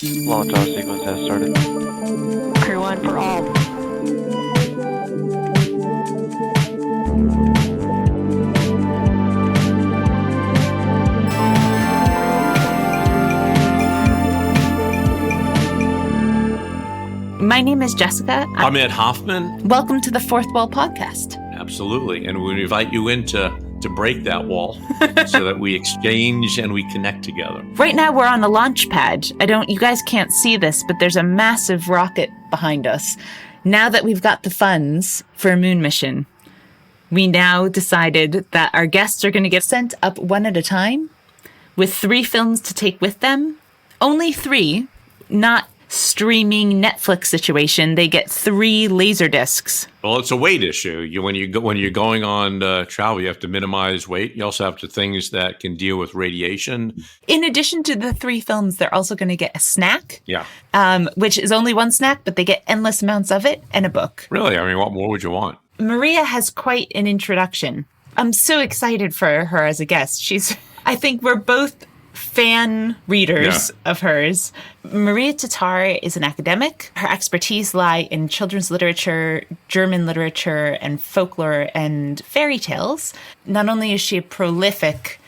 Launch our sequence has started. Crew one for all. My name is Jessica. I'm Ed Hoffman. Welcome to the Fourth Wall Podcast. Absolutely. And we invite you in to break that wall so that we exchange and we connect together. Right now we're on a launch pad. You guys can't see this, but there's a massive rocket behind us. Now that we've got the funds for a moon mission, we now decided that our guests are going to get sent up one at a time with 3 films to take with them. Only 3, not streaming Netflix situation. They get 3 laser discs. Well, it's a weight issue. When you're going on travel, you have to minimize weight. You also have to things that can deal with radiation. In addition to the 3 films, they're also going to get a snack. Yeah. Which is only 1 snack, but they get endless amounts of it, and a book. Really? I mean, what more would you want? Maria has quite an introduction. I'm so excited for her as a guest. I think we're both fan readers of hers. Maria Tatar is an academic. Her expertise lie in children's literature, German literature, and folklore and fairy tales. Not only is she a prolific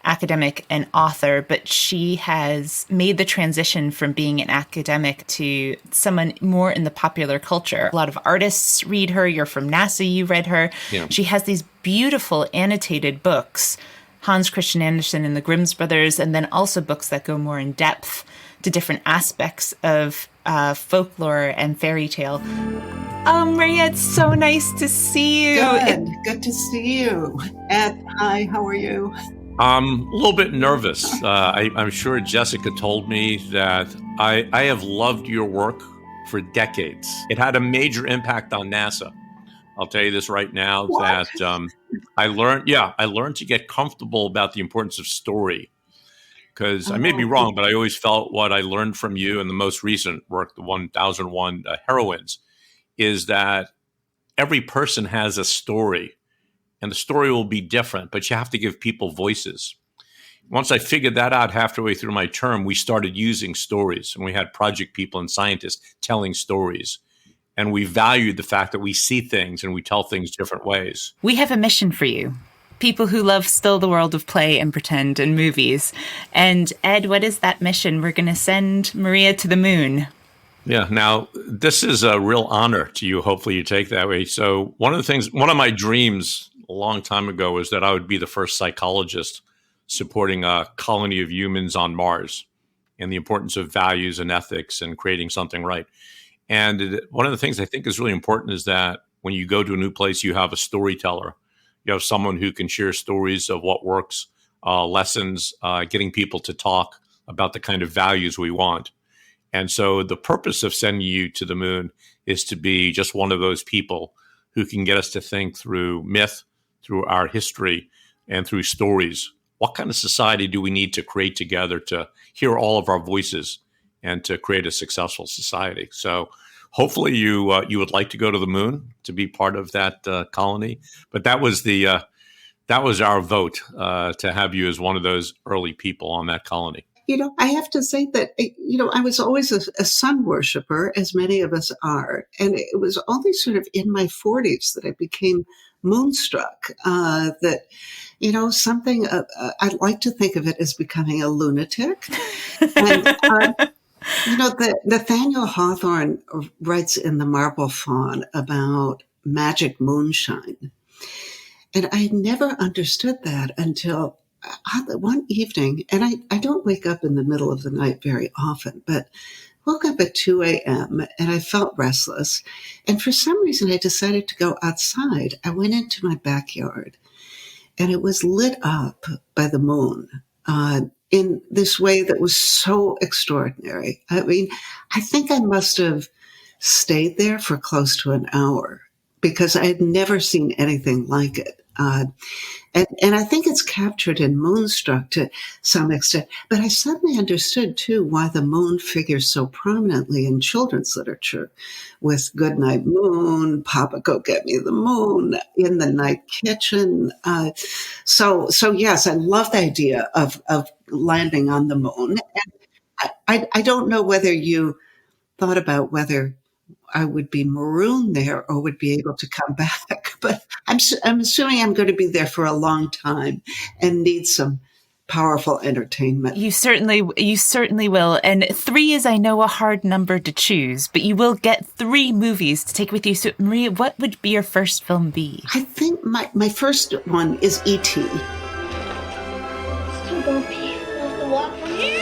academic and author, but she has made the transition from being an academic to someone more in the popular culture. A lot of artists read her. You're from NASA, you read her. Yeah. She has these beautiful annotated books, Hans Christian Andersen and the Grimm's Brothers, and then also books that go more in depth to different aspects of folklore and fairy tale. Oh, Maria, it's so nice to see you. Good to see you. Ed, hi, how are you? I'm a little bit nervous. I'm sure Jessica told me that I have loved your work for decades. It had a major impact on NASA. I'll tell you this right now, that I learned to get comfortable about the importance of story. Because I may be wrong, but I always felt what I learned from you in the most recent work, the 1001 Heroines, is that every person has a story, and the story will be different, but you have to give people voices. Once I figured that out halfway through my term, we started using stories, and we had project people and scientists telling stories. And we valued the fact that we see things and we tell things different ways. We have a mission for you, people who love still the world of play and pretend and movies. And Ed, what is that mission? We're going to send Maria to the moon. Yeah. Now, this is a real honor to you. Hopefully you take that way. So one of my dreams a long time ago was that I would be the first psychologist supporting a colony of humans on Mars and the importance of values and ethics and creating something right. And one of the things I think is really important is that when you go to a new place, you have a storyteller. You have someone who can share stories of what works, lessons, getting people to talk about the kind of values we want. And so the purpose of sending you to the moon is to be just one of those people who can get us to think through myth, through our history, and through stories. What kind of society do we need to create together to hear all of our voices and to create a successful society? So hopefully you would like to go to the moon to be part of that colony. But that was our vote to have you as one of those early people on that colony. I have to say that, I was always a sun worshiper, as many of us are. And it was only sort of in my 40s that I became moonstruck, that, something, I'd like to think of it as becoming a lunatic. And, Nathaniel Hawthorne writes in The Marble Faun about magic moonshine. And I had never understood that until one evening, and I don't wake up in the middle of the night very often, but woke up at 2 a.m. and I felt restless. And for some reason, I decided to go outside. I went into my backyard, and it was lit up by the moon in this way that was so extraordinary. I mean, I think I must have stayed there for close to an hour because I had never seen anything like it. And I think it's captured in Moonstruck to some extent. But I suddenly understood, too, why the moon figures so prominently in children's literature with Goodnight Moon, Papa Go Get Me the Moon, In the Night Kitchen. So yes, I love the idea of landing on the moon. And I don't know whether you thought about whether I would be marooned there or would be able to come back, but I'm assuming I'm going to be there for a long time and need some powerful entertainment. You certainly will. And 3 is, I know, a hard number to choose, but you will get 3 movies to take with you. So, Maria, what would be your first film be? I think my first one is E.T. It's too bumpy. We have to walk from here.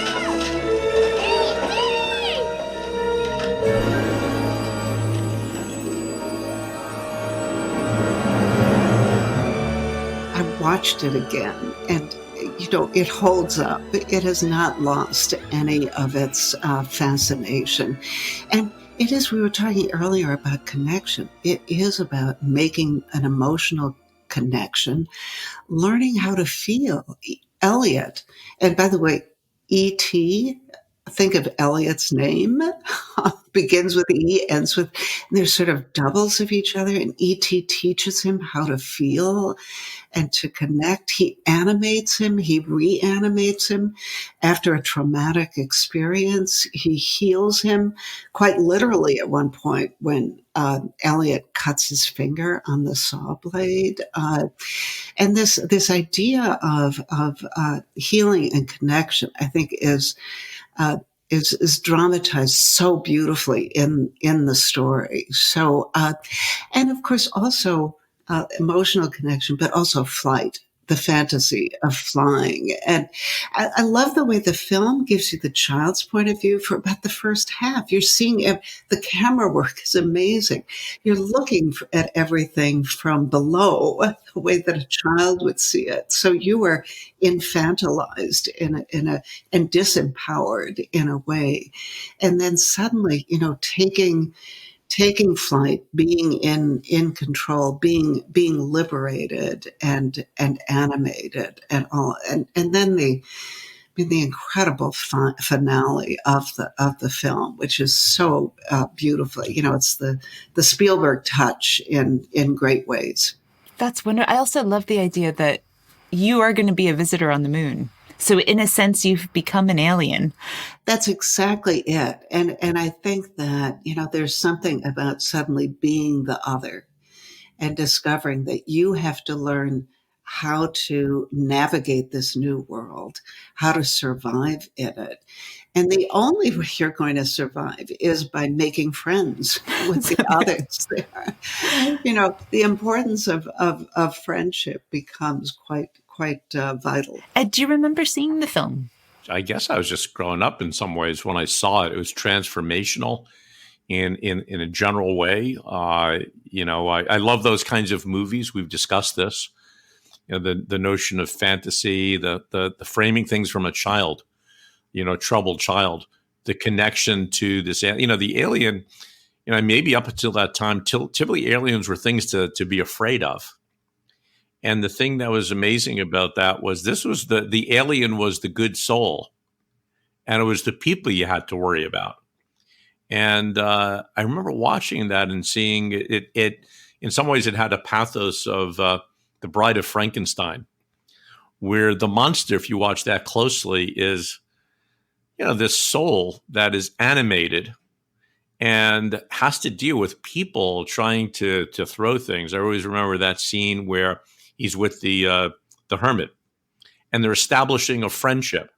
I watched it again, and it holds up. It has not lost any of its fascination. And it is, we were talking earlier about connection. It is about making an emotional connection, learning how to feel. Elliot, and by the way, E.T., think of Elliot's name, begins with E, ends with, and they're sort of doubles of each other, and E.T. teaches him how to feel and to connect. He animates him, he reanimates him after a traumatic experience. He heals him quite literally at one point when Elliot cuts his finger on the saw blade. And this idea of healing and connection, I think, is dramatized so beautifully in the story. So, and of course, also emotional connection, but also flight, the fantasy of flying. And I love the way the film gives you the child's point of view for about the first half. You're seeing the camera work is amazing. You're looking at everything from below, the way that a child would see it. So you are infantilized and disempowered in a way. And then suddenly, taking flight, being in control, being liberated and animated and all, and then the incredible finale of the film, which is so beautifully, it's the Spielberg touch in great ways. That's wonderful. I also love the idea that you are going to be a visitor on the moon. So in a sense, you've become an alien. That's exactly it. And I think that, there's something about suddenly being the other and discovering that you have to learn how to navigate this new world, how to survive in it. And the only way you're going to survive is by making friends with the others there. The importance of friendship becomes quite vital. Ed, do you remember seeing the film? I guess I was just growing up in some ways when I saw it. It was transformational in a general way. I love those kinds of movies. We've discussed this. The notion of fantasy, the framing things from a child, troubled child, the connection to this, the alien, maybe up until that time, typically aliens were things to be afraid of. And the thing that was amazing about that was this was the alien was the good soul, and it was the people you had to worry about. And I remember watching that and seeing it in some ways it had a pathos of The Bride of Frankenstein, where the monster, if you watch that closely, is this soul that is animated and has to deal with people trying to throw things. I always remember that scene where he's with the hermit, and they're establishing a friendship,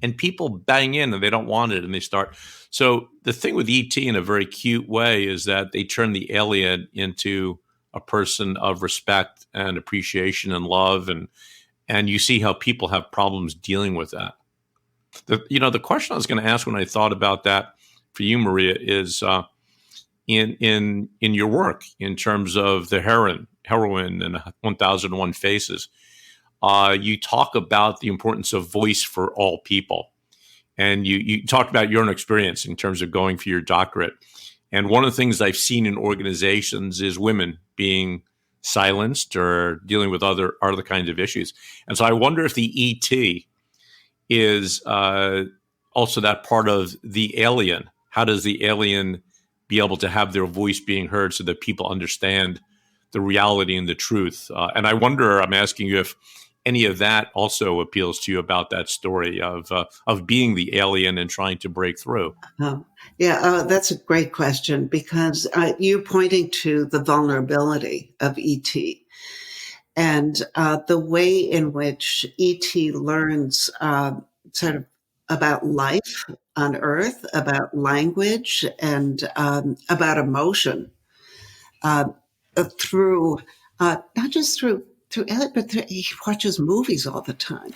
and people bang in and they don't want it, and they start. So the thing with E.T. in a very cute way is that they turn the alien into a person of respect and appreciation and love, and you see how people have problems dealing with that. The question I was going to ask when I thought about that for you, Maria, is in your work in terms of the heroine in 1001 Faces, you talk about the importance of voice for all people. And you talked about your own experience in terms of going for your doctorate. And one of the things I've seen in organizations is women being silenced or dealing with other kinds of issues. And so I wonder if the ET is also that part of the alien. How does the alien be able to have their voice being heard so that people understand the reality and the truth? And I wonder, I'm asking you if any of that also appeals to you about that story of being the alien and trying to break through. That's a great question, because you're pointing to the vulnerability of E.T. and the way in which E.T. learns sort of about life on Earth, about language, and about emotion uh, through not just through Elliot, but he watches movies all the time.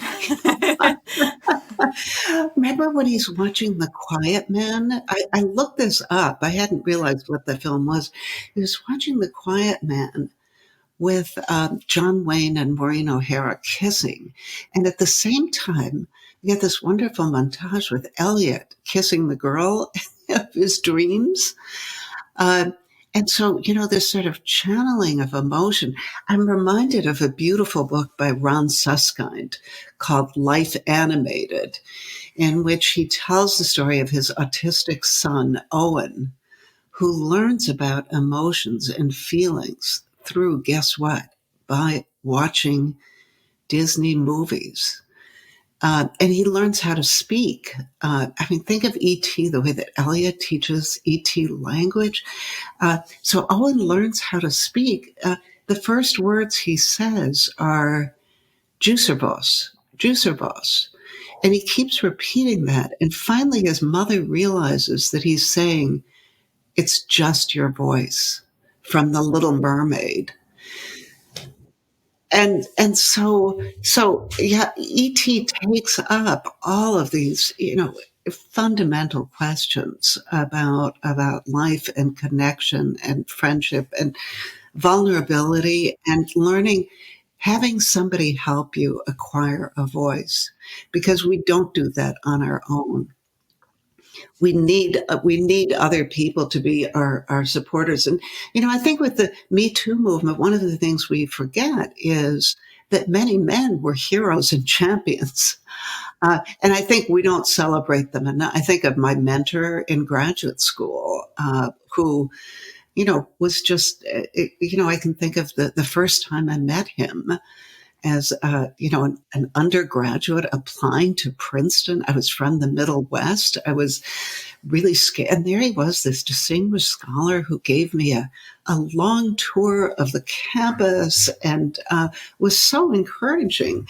Remember when he's watching The Quiet Man? I looked this up. I hadn't realized what the film was. He was watching The Quiet Man with John Wayne and Maureen O'Hara kissing. And at the same time, we get this wonderful montage with Elliot kissing the girl of his dreams. And so, this sort of channeling of emotion. I'm reminded of a beautiful book by Ron Suskind called Life Animated, in which he tells the story of his autistic son, Owen, who learns about emotions and feelings through, guess what? By watching Disney movies. And he learns how to speak. Think of E.T., the way that Elliot teaches E.T. language. So Owen learns how to speak. The first words he says are juicer boss, juicer boss. And he keeps repeating that. And finally, his mother realizes that he's saying, "It's just your voice," from The Little Mermaid. And so E.T. takes up all of these, fundamental questions about life and connection and friendship and vulnerability and learning, having somebody help you acquire a voice, because we don't do that on our own. We need other people to be our supporters. And, I think with the Me Too movement, one of the things we forget is that many men were heroes and champions. And I think we don't celebrate them enough. I think of my mentor in graduate school, who, was just, I can think of the first time I met him as an undergraduate applying to Princeton. I was from the Middle West. I was really scared. And there he was, this distinguished scholar who gave me a long tour of the campus and was so encouraging.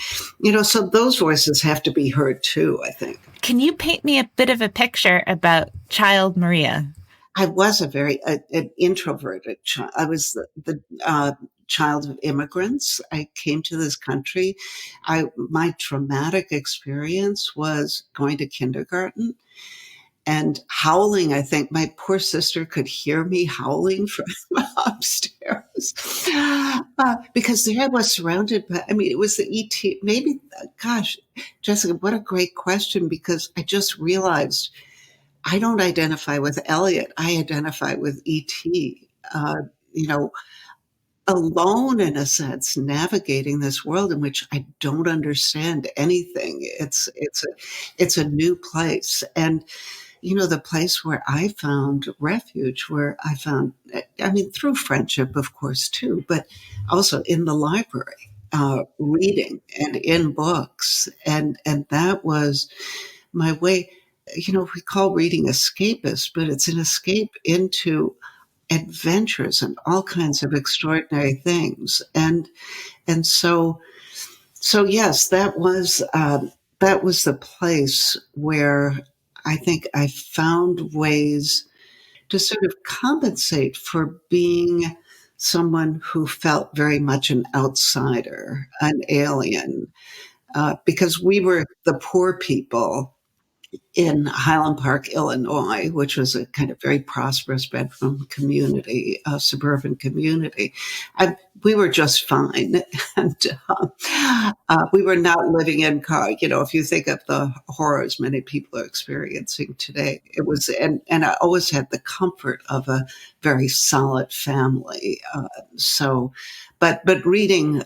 So those voices have to be heard too, I think. Can you paint me a bit of a picture about child Maria? I was an introverted child. I was the child of immigrants. I came to this country. My traumatic experience was going to kindergarten and howling. I think my poor sister could hear me howling from upstairs because there I was surrounded by, it was the E.T. Maybe, gosh, Jessica, what a great question, because I just realized I don't identify with Elliot. I identify with E.T., alone in a sense, navigating this world in which I don't understand anything. It's a new place. And, the place where I found refuge, where I found, through friendship, of course, too, but also in the library, reading and in books. And that was my way. We call reading escapist, but it's an escape into adventures and all kinds of extraordinary things. And so yes, that was the place where I think I found ways to sort of compensate for being someone who felt very much an outsider, an alien, because we were the poor people in Highland Park, Illinois, which was a kind of very prosperous bedroom community, a suburban community. We were just fine. And we were not living in car. If you think of the horrors many people are experiencing today, it was, and I always had the comfort of a very solid family. But reading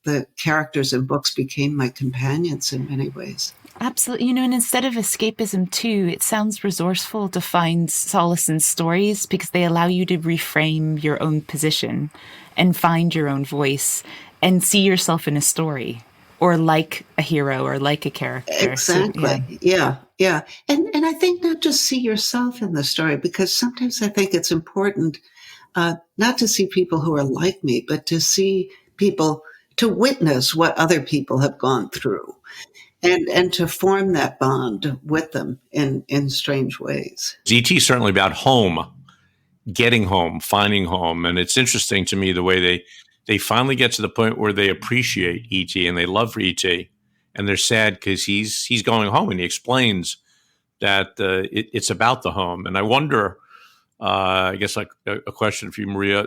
the characters in books became my companions in many ways. Absolutely. And instead of escapism too, it sounds resourceful to find solace in stories because they allow you to reframe your own position and find your own voice. and see yourself in a story or like a hero or like a character. Exactly. So, Yeah. And I think not just see yourself in the story, because sometimes I think it's important not to see people who are like me, but to see people, to witness what other people have gone through, and to form that bond with them in strange ways. ET is certainly about home, getting home, finding home. And it's interesting to me the way they finally get to the point where they appreciate ET and they love ET. And they're sad because he's going home, and he explains that it's about the home. And I wonder, I guess like a question for you, Maria,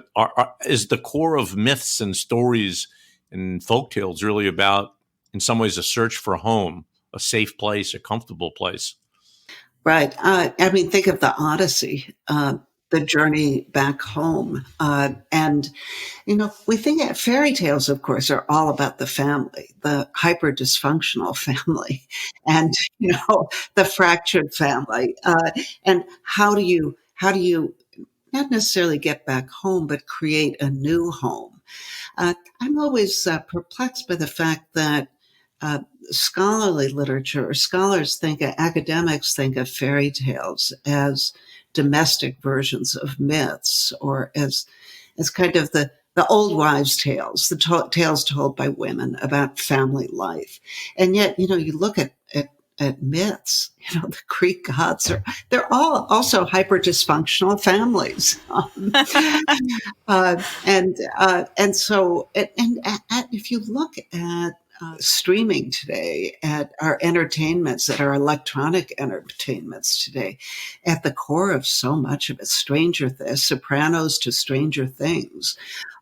is the core of myths and stories and folktales really about, in some ways, a search for home, a safe place, a comfortable place? Right. I mean, think of the Odyssey, the journey back home. And, we think that fairy tales, of course, are all about the family, the hyper dysfunctional family, and, the fractured family. And how do you not necessarily get back home, but create a new home? I'm always perplexed by the fact that scholarly literature, or academics think of fairy tales as domestic versions of myths, or as kind of the old wives' tales, the tales told by women about family life. And yet, you look at myths, the Greek gods they're all also hyper dysfunctional families. And so, if you look at streaming today, at our entertainments, at our electronic entertainments today, at the core of so much of it, Sopranos to Stranger Things,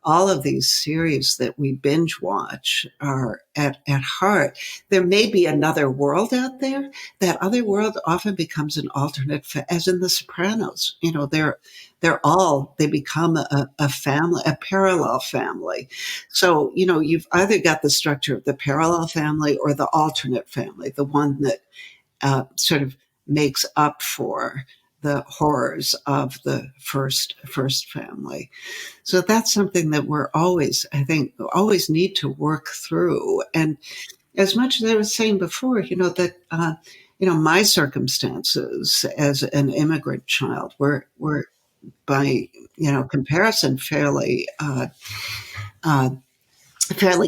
all of these series that we binge watch are at heart. There may be another world out there. That other world often becomes an alternate, as in the Sopranos. They become a family, a parallel family. So, you've either got the structure of the parallel family or the alternate family, the one that sort of makes up for the horrors of the first family. So that's something that we're always need to work through. And as much as I was saying before, that my circumstances as an immigrant child were by comparison fairly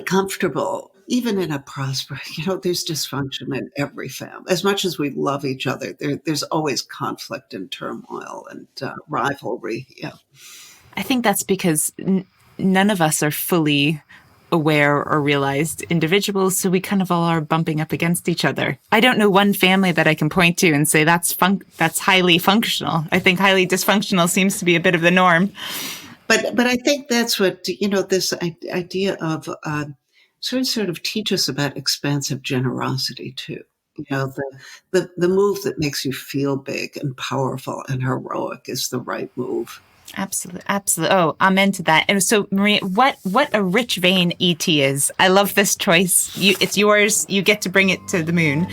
comfortable. Even in a prosperous, there's dysfunction in every family. As much as we love each other, there's always conflict and turmoil and rivalry. Yeah, I think that's because none of us are fully aware or realized individuals, so we kind of all are bumping up against each other. I don't know one family that I can point to and say that's highly functional. I think highly dysfunctional seems to be a bit of the norm. But I think that's what this idea of sort of teach us about expansive generosity too. The move that makes you feel big and powerful and heroic is the right move. Absolutely. Oh, I'm into that. And so, Maria, what a rich vein ET is. I love this choice. It's yours. You get to bring it to the moon.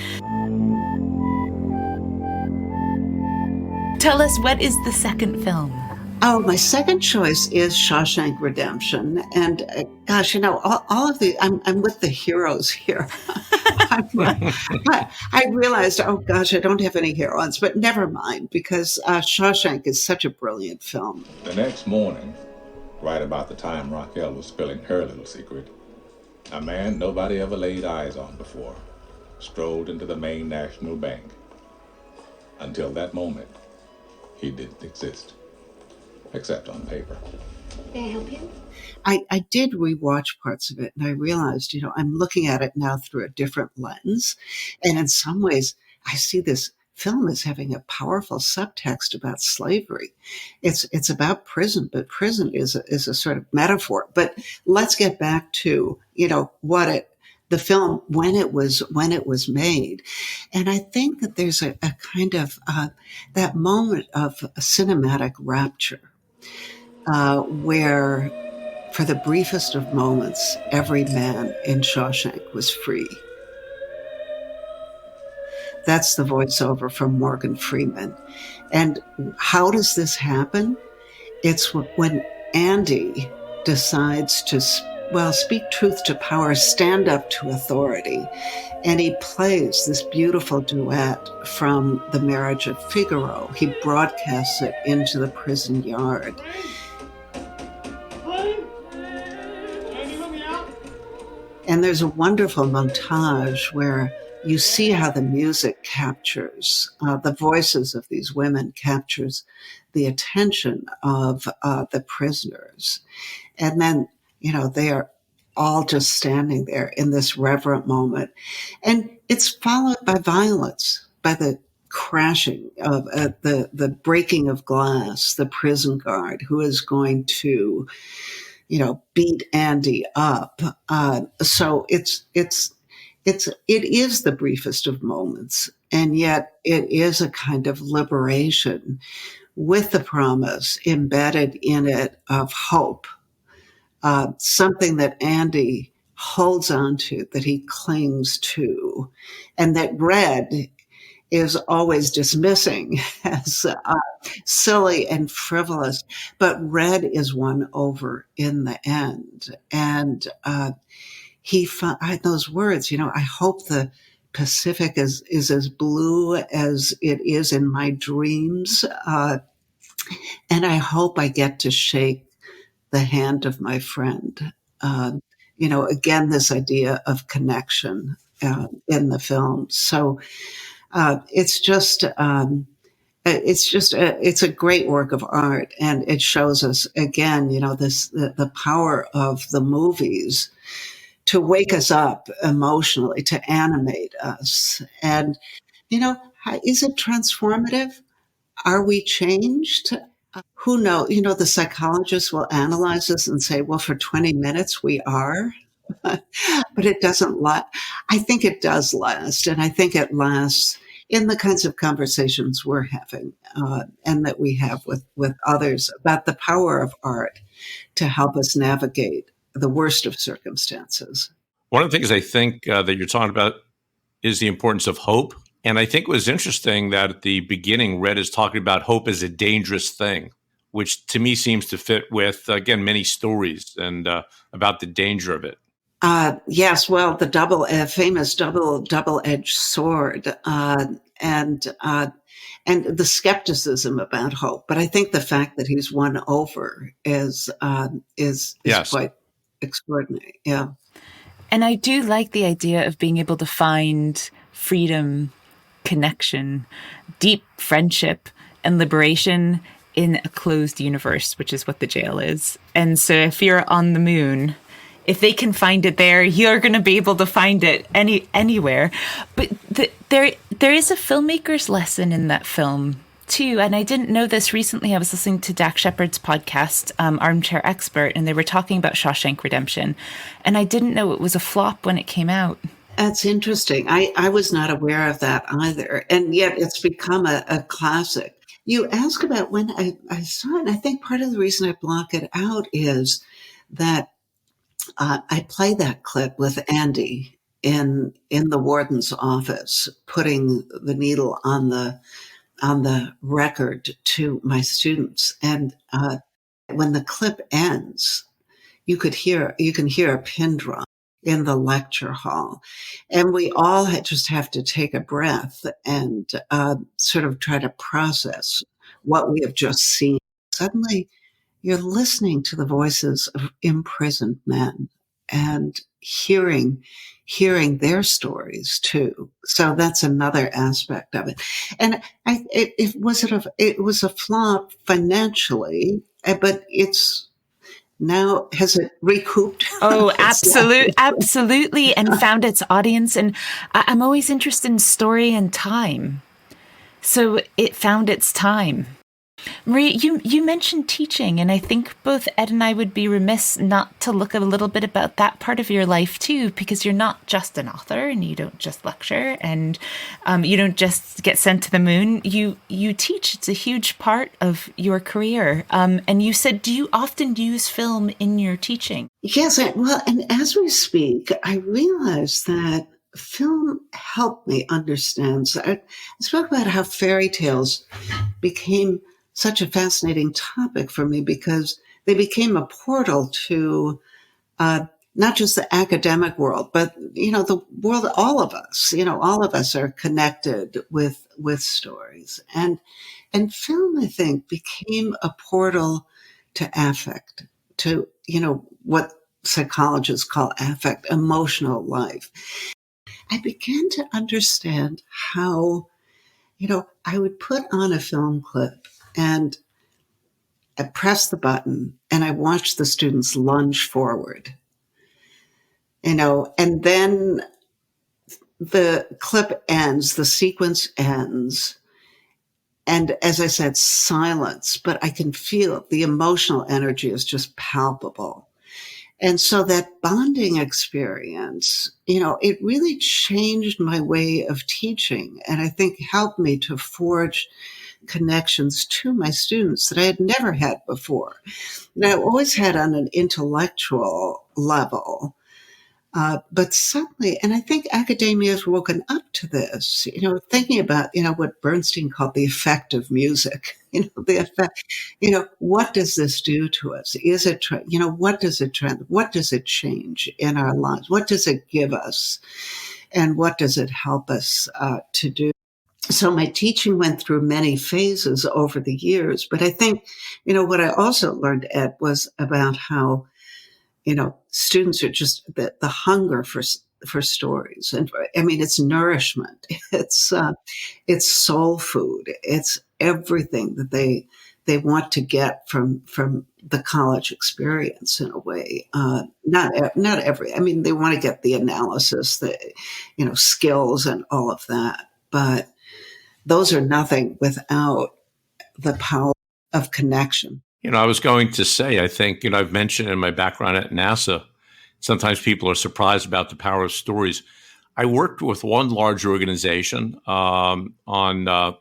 Tell us, what is the second film? Oh, my second choice is Shawshank Redemption. And gosh, all of the, I'm with the heroes here. I realized, oh gosh, I don't have any heroines, but never mind, because Shawshank is such a brilliant film. The next morning, right about the time Raquel was spilling her little secret, a man nobody ever laid eyes on before strolled into the Maine National Bank. Until that moment, he didn't exist. Except on paper. May I help you? I did rewatch parts of it, and I realized, I'm looking at it now through a different lens. And in some ways, I see this film as having a powerful subtext about slavery. It's about prison, but prison is a sort of metaphor. But let's get back to, the film when it was made. And I think that there's a kind of that moment of a cinematic rapture where, for the briefest of moments, every man in Shawshank was free. That's the voiceover from Morgan Freeman. And how does this happen? It's when Andy decides to well, speak truth to power, stand up to authority. And he plays this beautiful duet from The Marriage of Figaro. He broadcasts it into the prison yard. And there's a wonderful montage where you see how the music captures, the voices of these women captures the attention of the prisoners. And then, they are all just standing there in this reverent moment. And it's followed by violence, by the crashing of the breaking of glass, the prison guard who is going to beat Andy up. So it is the briefest of moments, and yet it is a kind of liberation with the promise embedded in it of hope, something that Andy holds on to, that he clings to, and that Red is always dismissing as silly and frivolous, but Red is won over in the end. And he had those words, I hope the Pacific is as blue as it is in my dreams. And I hope I get to shake the hand of my friend. Again, this idea of connection in the film. So it's a great work of art, and it shows us again, the power of the movies to wake us up emotionally, to animate us. And is it transformative? Are we changed? Who knows? The psychologists will analyze this and say, well, for 20 minutes we are. But it doesn't last. I think it does last. And I think it lasts in the kinds of conversations we're having and that we have with others about the power of art to help us navigate the worst of circumstances. One of the things I think that you're talking about is the importance of hope. And I think it was interesting that at the beginning, Red is talking about hope as a dangerous thing, which to me seems to fit with, again, many stories and about the danger of it. Yes, well, the famous double-edged sword, and the skepticism about hope. But I think the fact that he's won over is Yes. quite extraordinary. Yeah, And I do like the idea of being able to find freedom, connection, deep friendship, and liberation in a closed universe, which is what the jail is. And so if you're on the moon, if they can find it there, you're going to be able to find it anywhere. But there is a filmmaker's lesson in that film too. And I didn't know this recently. I was listening to Dak Shepard's podcast, Armchair Expert, and they were talking about Shawshank Redemption. And I didn't know it was a flop when it came out. That's interesting. I was not aware of that either. And yet it's become a classic. You ask about when I saw it, and I think part of the reason I block it out is that I play that clip with Andy in the warden's office, putting the needle on the record to my students. And when the clip ends, you can hear a pin drop in the lecture hall, and we all just have to take a breath and sort of try to process what we have just seen. Suddenly, you're listening to the voices of imprisoned men and hearing their stories too. So that's another aspect of it. And it was a flop financially, but it's now, has it recouped? Oh, absolutely, and found its audience. And I'm always interested in story and time. So it found its time. Maria, you mentioned teaching, and I think both Ed and I would be remiss not to look a little bit about that part of your life too, because you're not just an author and you don't just lecture and you don't just get sent to the moon. You teach. It's a huge part of your career. And you said, do you often use film in your teaching? Yes. And as we speak, I realize that film helped me understand. So I spoke about how fairy tales became such a fascinating topic for me because they became a portal to not just the academic world, but, the world, all of us are connected with stories. And film, I think, became a portal to affect, to, what psychologists call affect, emotional life. I began to understand how, I would put on a film clip and I press the button and I watch the students lunge forward, and then the clip ends, the sequence ends. And as I said, silence, but I can feel the emotional energy is just palpable. And so that bonding experience, it really changed my way of teaching, and I think helped me to forge connections to my students that I had never had before. And I always had on an intellectual level. But suddenly, and I think academia has woken up to this, thinking about, what Bernstein called the effect of music, the effect, what does this do to us? Is it, what does it trend? What does it change in our lives? What does it give us? And what does it help us to do? So my teaching went through many phases over the years, but I think, what I also learned, Ed, was about how, students are just the hunger for stories. And it's nourishment. It's soul food. It's everything that they want to get from the college experience in a way. Not every, they want to get the analysis, the, skills and all of that. But those are nothing without the power of connection. I was going to say, I think, I've mentioned in my background at NASA, sometimes people are surprised about the power of stories. I worked with one large organization on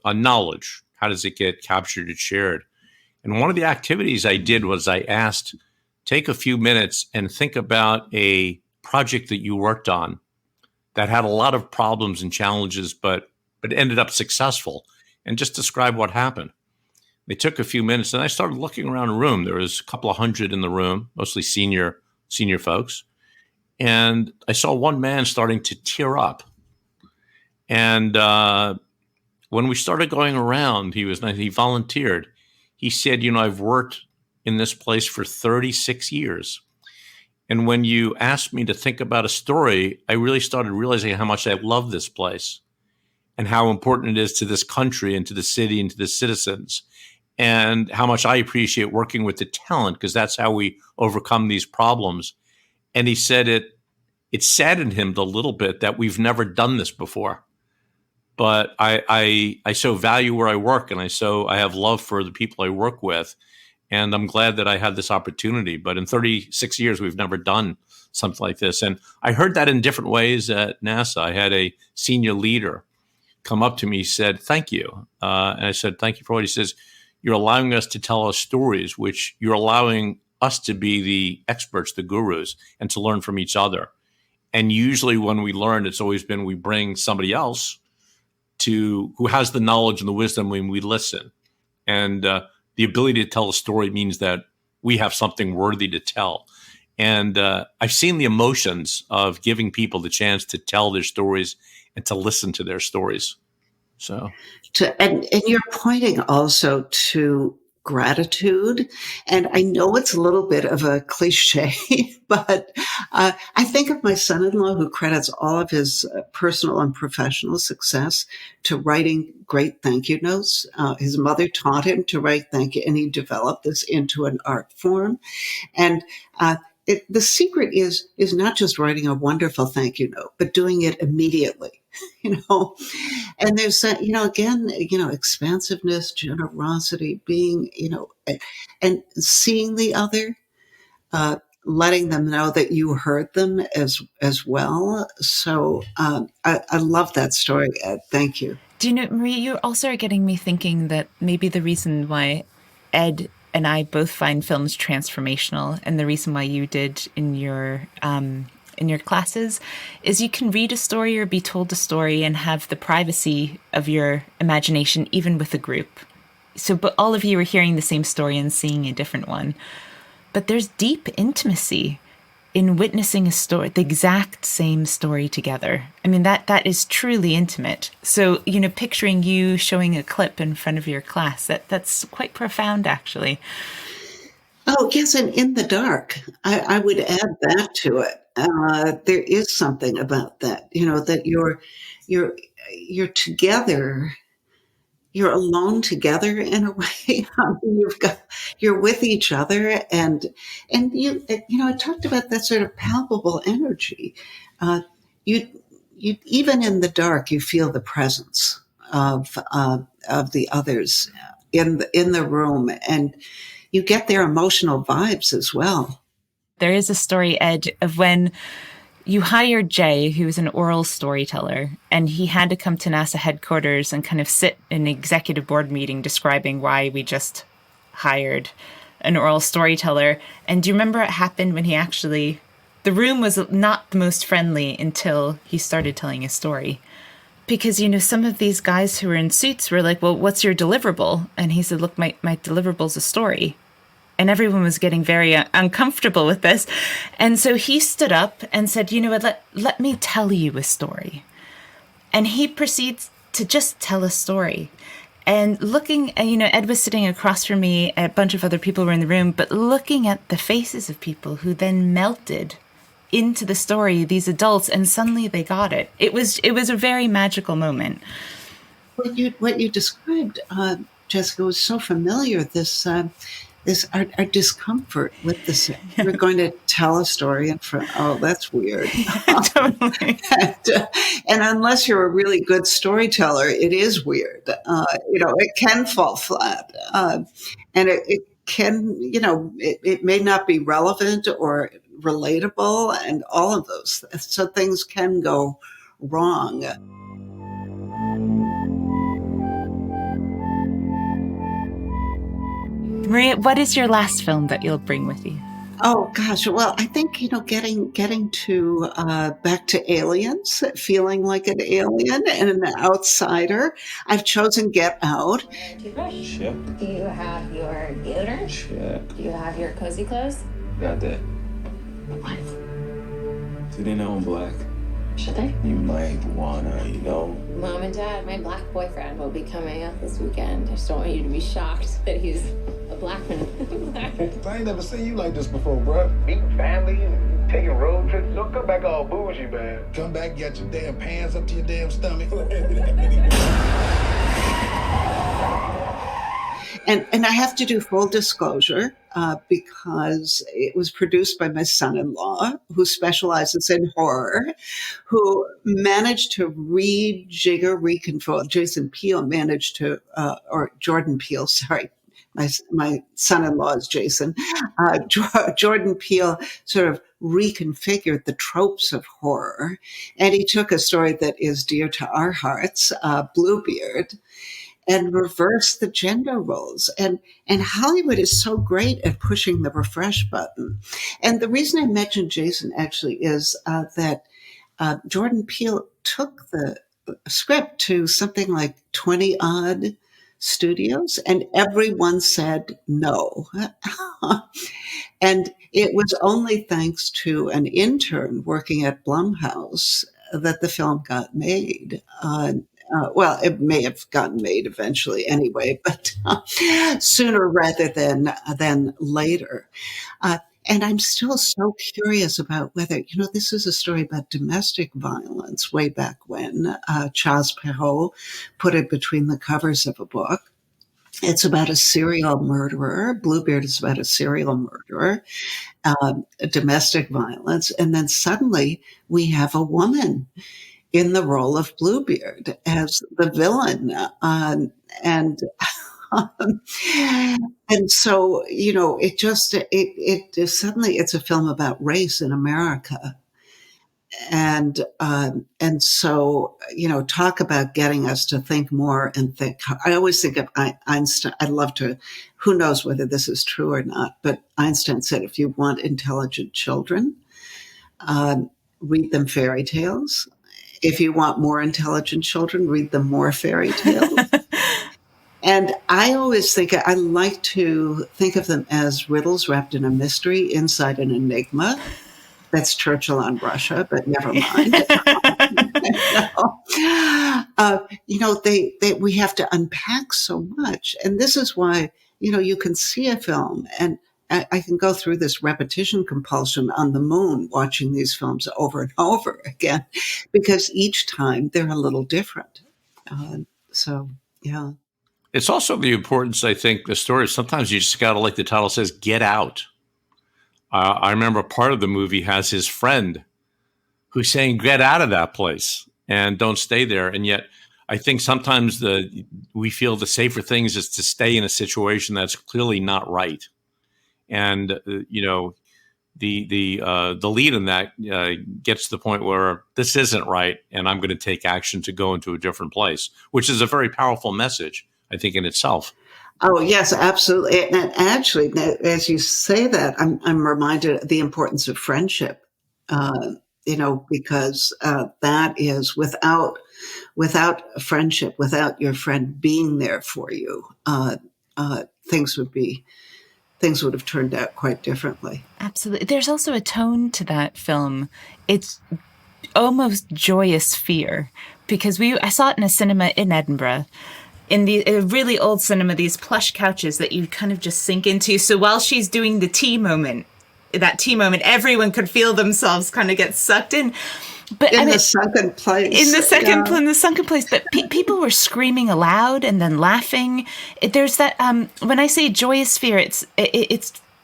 knowledge. How does it get captured and shared? And one of the activities I did was I asked, take a few minutes and think about a project that you worked on that had a lot of problems and challenges, but ended up successful, and just describe what happened. They took a few minutes, and I started looking around the room. There was a couple of hundred in the room, mostly senior folks. And I saw one man starting to tear up. And when we started going around, he volunteered. He said, I've worked in this place for 36 years. And when you asked me to think about a story, I really started realizing how much I love this place and how important it is to this country and to the city and to the citizens, and how much I appreciate working with the talent, because that's how we overcome these problems. And he said it saddened him a little bit that we've never done this before. But I so value where I work, and I have love for the people I work with, and I'm glad that I had this opportunity. But in 36 years, we've never done something like this. And I heard that in different ways at NASA. I had a senior leader come up to me, said, thank you. And I said, thank you for what? He says, you're allowing us to tell our stories, which you're allowing us to be the experts, the gurus, and to learn from each other. And usually when we learn, it's always been we bring somebody else who has the knowledge and the wisdom when we listen. And the ability to tell a story means that we have something worthy to tell. And I've seen the emotions of giving people the chance to tell their stories and to listen to their stories. So, and you're pointing also to gratitude, and I know it's a little bit of a cliche, but I think of my son-in-law, who credits all of his personal and professional success to writing great thank you notes. His mother taught him to write thank you, and he developed this into an art form. And the secret is not just writing a wonderful thank you note, but doing it immediately, and there's that, again, expansiveness, generosity, being, and seeing the other, letting them know that you heard them as well. So I love that story, Ed. Thank you. Do you know, Maria, you also are getting me thinking that maybe the reason why Ed and I both find films transformational, and the reason why you did in your classes, is you can read a story or be told a story and have the privacy of your imagination, even with a group. But all of you are hearing the same story and seeing a different one. But there's deep intimacy in witnessing a story, the exact same story together. I mean, that is truly intimate. So, picturing you showing a clip in front of your class, that's quite profound, actually. Oh, yes, and in the dark, I would add that to it. There is something about that, that you're together, you're alone together in a way. You're with each other, and I talked about that sort of palpable energy. Uh, you you even in the dark, you feel the presence of the others in the room, and you get their emotional vibes as well. There is a story, Ed, of when you hired Jay, who was an oral storyteller, and he had to come to NASA headquarters and kind of sit in an executive board meeting describing why we just hired an oral storyteller. And do you remember what happened when the room was not the most friendly until he started telling a story? Because, some of these guys who were in suits were like, well, what's your deliverable? And he said, look, my deliverable's a story. And everyone was getting very uncomfortable with this. And so he stood up and said, you know what, let me tell you a story. And he proceeds to just tell a story. And looking, Ed was sitting across from me, a bunch of other people were in the room, but looking at the faces of people who then melted into the story, these adults, and suddenly they got it. It was a very magical moment. What you described, Jessica, was so familiar. This our discomfort with this. We're going to tell a story in front. Oh, that's weird. Totally. And unless you're a really good storyteller, it is weird. It can fall flat, and it can. It may not be relevant or relatable, and all of those. So things can go wrong. Maria, what is your last film that you'll bring with you? Oh gosh, well, I think getting to back to aliens, feeling like an alien and an outsider. I've chosen Get Out. Toothbrush? Check. Do you have your deodorant? Check. Do you have your cozy clothes? Got that. What? Do they know I'm black? Should they? You might wanna, Mom and Dad, my black boyfriend will be coming up this weekend. I just don't want you to be shocked that he's a black man. I ain't never seen you like this before, bro. Meeting family and taking road trips. Don't come back all bougie, man. Come back, get your damn pants up to your damn stomach. And I have to do full disclosure because it was produced by my son-in-law, who specializes in horror, who managed to reconfigure. Jason Peele managed to, or Jordan Peele, sorry. My son-in-law is Jason. Jordan Peele sort of reconfigured the tropes of horror, and he took a story that is dear to our hearts, Bluebeard, and reverse the gender roles. And Hollywood is so great at pushing the refresh button. And the reason I mentioned Jason actually is that Jordan Peele took the script to something like 20 odd studios, and everyone said no. And it was only thanks to an intern working at Blumhouse that the film got made. Well, it may have gotten made eventually anyway, but sooner rather than later. And I'm still so curious about whether, this is a story about domestic violence way back when. Charles Perrault put it between the covers of a book. It's about a serial murderer. Bluebeard is about a serial murderer, domestic violence. And then suddenly we have a woman in the role of Bluebeard as the villain. And so, it suddenly it's a film about race in America. And so, talk about getting us to think more and think. I always think of Einstein. I love to, who knows whether this is true or not, but Einstein said, if you want intelligent children, read them fairy tales. If you want more intelligent children, read them more fairy tales. And I always think, I like to think of them as riddles wrapped in a mystery inside an enigma. That's Churchill on Russia, but never mind. We have to unpack so much. And this is why, you can see a film, and I can go through this repetition compulsion on the moon, watching these films over and over again, because each time they're a little different. Yeah. It's also the importance, I think, the story. Sometimes you just got to, like the title says, get out. I remember part of the movie has his friend who's saying, get out of that place and don't stay there. And yet I think sometimes we feel the safer things is to stay in a situation that's clearly not right. And, the lead in that gets to the point where this isn't right, and I'm going to take action to go into a different place, which is a very powerful message, I think, in itself. Oh, yes, absolutely. And actually, as you say that, I'm reminded of the importance of friendship, because that is without friendship, without your friend being there for you, things would have turned out quite differently. Absolutely. There's also a tone to that film. It's almost joyous fear, because I saw it in a cinema in Edinburgh. In a really old cinema, these plush couches that you kind of just sink into. So while she's doing the tea moment, everyone could feel themselves kind of get sucked in. But the sunken place. In the sunken place. But people were screaming aloud and then laughing. There's that, when I say joyous fear, it's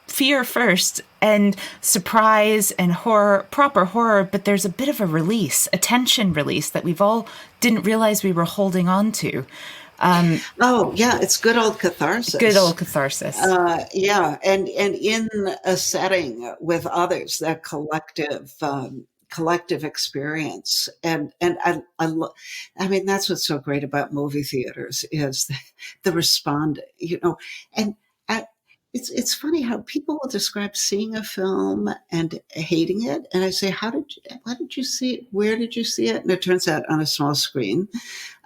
fear first and surprise and horror, proper horror, but there's a bit of a tension release that we've all didn't realize we were holding on to. It's good old catharsis. And in a setting with others, that collective experience, and I mean, that's what's so great about movie theaters is the respond. And it's funny how people will describe seeing a film and hating it, and I say, how did you see it? Where did you see it? And it turns out on a small screen,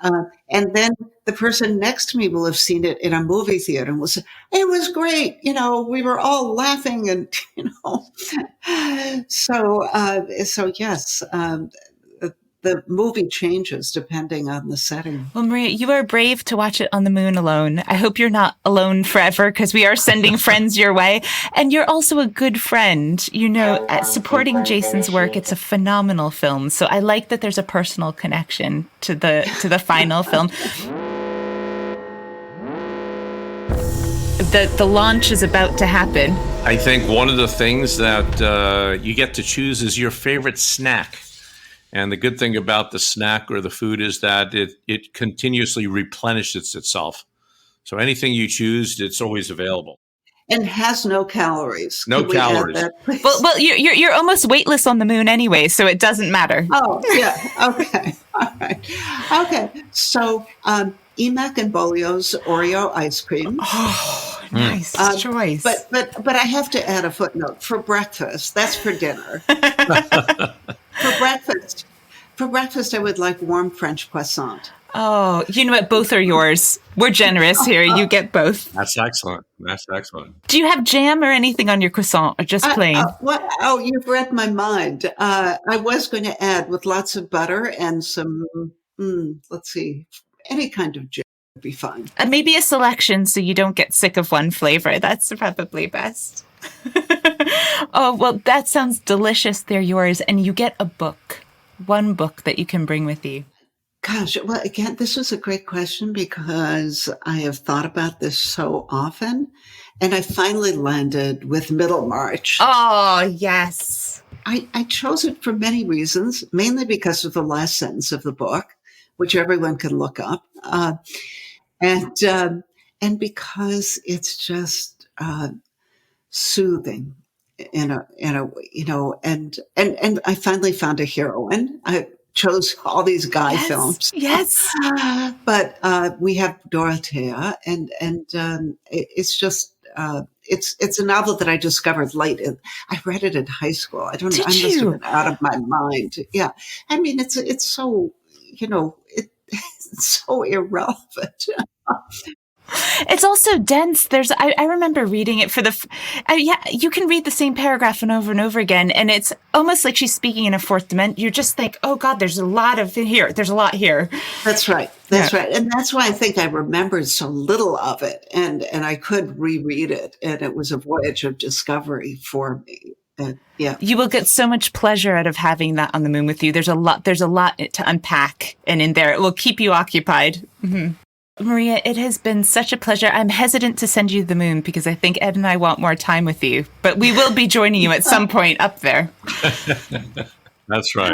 and then the person next to me will have seen it in a movie theater and will say, it was great. We were all laughing, and so yes. The movie changes depending on the setting. Well, Maria, you are brave to watch it on the moon alone. I hope you're not alone forever, because we are sending friends your way. And you're also a good friend. Supporting Jason's work, it's a phenomenal film. So I like that there's a personal connection to the final film. The launch is about to happen. I think one of the things that you get to choose is your favorite snack. And the good thing about the snack or the food is that it continuously replenishes itself. So anything you choose, it's always available. And has no calories. No calories. Well, you're almost weightless on the moon anyway, so it doesn't matter. Oh, yeah. Okay. All right. Okay. So Emac and Bolio's Oreo ice cream. Oh, nice choice. But I have to add a footnote. For breakfast, that's for dinner. For breakfast, I would like warm French croissant. Oh, you know what? Both are yours. We're generous here. You get both. That's excellent. Do you have jam or anything on your croissant, or just plain? You've read my mind. I was going to add with lots of butter and some, let's see, any kind of jam would be fine. Maybe a selection so you don't get sick of one flavor. That's probably best. Oh, well, that sounds delicious. They're yours. And you get a book, one book that you can bring with you. Gosh, well, again, this was a great question because I have thought about this so often. And I finally landed with Middlemarch. Oh, yes. I chose it for many reasons, mainly because of the last sentence of the book, which everyone can look up. And because it's just soothing and I finally found a heroine. I chose all these guy films. Yes. But we have Dorothea and it's just it's a novel that I discovered late. I read it in high school. I don't know. I must have been out of my mind. Yeah. I mean, it's so, it's so irrelevant. It's also dense. I remember reading it for you can read the same paragraph over and over again, and it's almost like she's speaking in a fourth dimension. You just think, oh God, there's a lot here. There's a lot here. That's right. That's right. And that's why I think I remembered so little of it, and I could reread it, and it was a voyage of discovery for me. You will get so much pleasure out of having that on the moon with you. There's a lot to unpack, and in there it will keep you occupied. Mm-hmm. Maria, it has been such a pleasure. I'm hesitant to send you to the moon because I think Ed and I want more time with you, but we will be joining you at some point up there. That's right.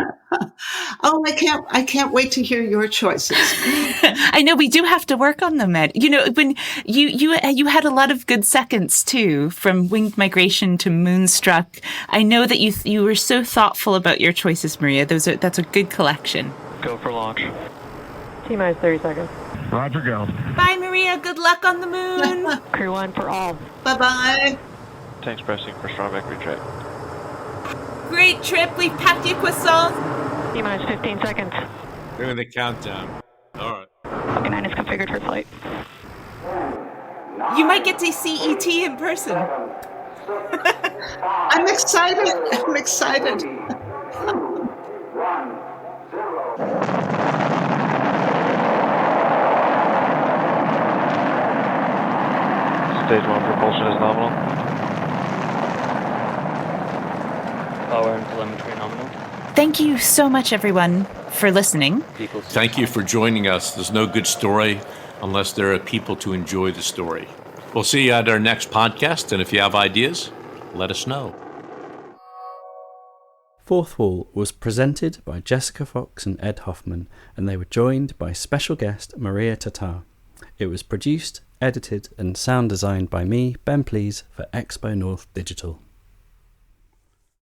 Oh, I can't wait to hear your choices. I know we do have to work on them, Ed. You know, when you had a lot of good seconds too, from Winged Migration to Moonstruck. I know that you were so thoughtful about your choices, Maria. That's a good collection. Go for launch. T-minus 30 seconds. Roger, go. Bye, Maria. Good luck on the moon. Crew 1 for all. Bye-bye. Tanks pressing for strong back retract. Great trip. We've packed your croissants. T-minus 15 seconds. Doing the countdown. All right. Okay, 9 is configured for flight. You might get to see ET in person. I'm excited. Stage 1 propulsion is nominal. Power and telemetry nominal. Thank you so much, everyone, for listening. Thank you for joining us. There's no good story unless there are people to enjoy the story. We'll see you at our next podcast, and if you have ideas, let us know. Fourth Wall was presented by Jessica Fox and Ed Hoffman, and they were joined by special guest Maria Tatar. It was produced, edited and sound designed by me, Ben Please, for XpoNorth Digital.